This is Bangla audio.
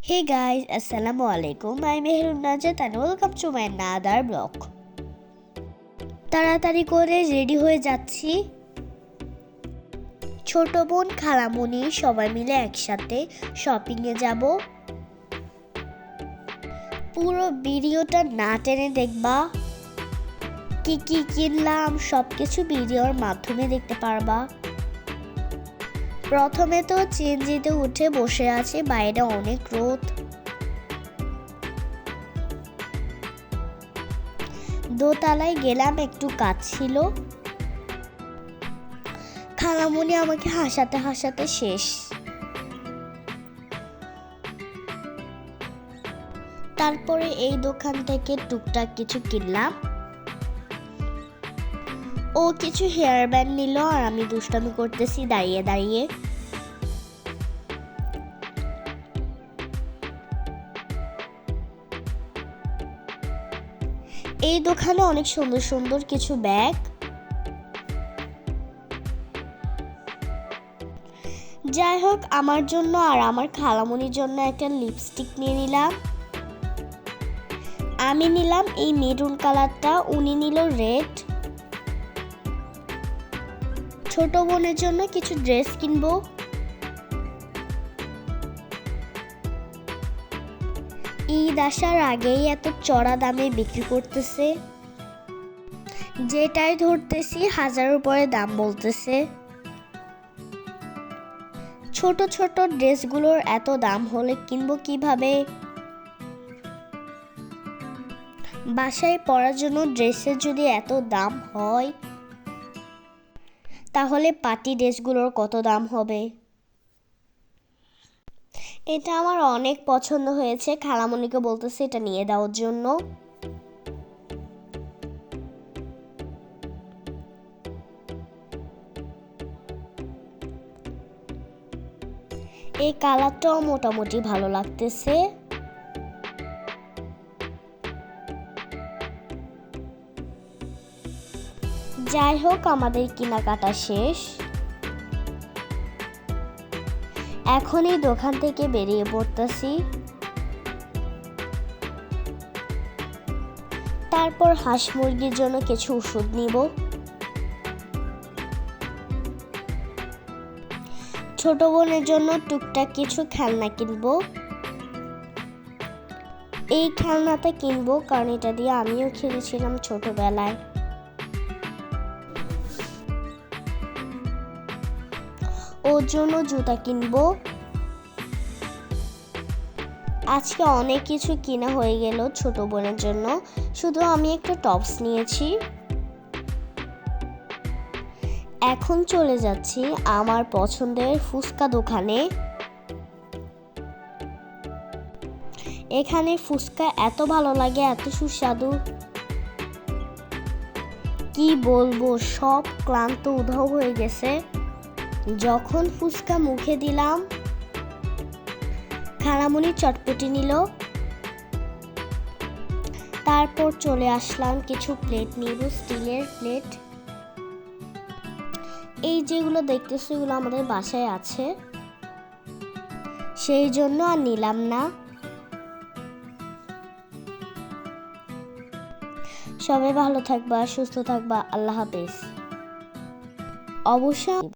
Hey guys, Assalamu alaikum. I'm Mehrun Najat and welcome to my another vlog. তাড়াতাড়ি করে রেডি হয়ে যাচ্ছি। ছোট বোন খালামণি সবাই মিলে একসাথে শপিং এ যাব। পুরো ভিডিওটা না টেনে দেখবা। কি কি কিনলাম সবকিছু ভিডিওর মাধ্যমে দেখতে পারবা। প্রথমে তো চেঞ্জিতে উঠে বসে আছে, বাইরে অনেক রোদ। দোতলায় গেলাম, একটু কাজ ছিল। খালামণি আমাকে হাসাতে হাসাতে শেষ। তারপরে এই দোকান থেকে টুকটাক কিছু কিনলাম। ও কিছু হেয়ার ব্যান্ড নিল আর আমি দুষ্টামি করতেছি দাঁড়িয়ে দাঁড়িয়ে। এই দোকানে অনেক সুন্দর সুন্দর কিছু ব্যাগ। যাই হোক, আমার জন্য আর আমার খালামণির জন্য একটা লিপস্টিক নিয়ে নিলাম। আমি নিলাম এই মেরুন কালারটা, উনি নিল রেড। ছোট বোনের জন্য কিছু ড্রেস কিনবো। ঈদ আসার আগেই এত চড়া দামে বিক্রি করতেছে, যেটাই ধরতেছি 1000 উপরে দাম বলতেছে। ছোট ছোট ড্রেসগুলোর এত দাম হলে কিনবো কিভাবে? বাসায় পরার জন্য ড্রেসের যদি এত দাম হয়, তাহলে পার্টি ড্রেসগুলোর কত দাম হবে? এটা আমার অনেক পছন্দ হয়েছে, খালামণিকে বলতেছে এটা নিয়ে দেওয়ার জন্য। এই কালারটাও মোটামুটি ভালো লাগতেছে। যাই হোক, আমাদের কেনাকাটা শেষ। এখন এই দোকান থেকে বেরিয়ে পড়তেছি। তারপর হাঁস মুরগির জন্য কিছু ওষুধ নিব। ছোট বোনের জন্য টুকটাক কিছু খেলনা কিনবো। এই খেলনাটা কিনবো কারণ এটা দিয়ে আমিও খেলেছিলাম ছোটবেলায়। ওর জন্য জুতা কিনবো। আজকে অনেক কিছু কিনা হয়ে গেল ছোট বোনের জন্য, শুধু আমি একটা টপস নিয়েছি। এখন চলে যাচ্ছি আমার পছন্দের ফুচকা দোকানে। এখানে ফুচকা এত ভালো লাগে, এত সুস্বাদু, কি বলবো, সব ক্লান্ত উধাও হয়ে গেছে যখন ফুচকা মুখে দিলাম। খালামণি চটপটি নিল। তারপর চলে আসলাম কিছু প্লেট নিব, স্টিলের প্লেট। এই যেগুলো দেখতেছো এগুলো আমাদের বাসায় আছে, সেই জন্য আর নিলাম না। সবাই ভালো থাকবা, সুস্থ থাকবা, আল্লাহ হাফেজ। অবশ্যই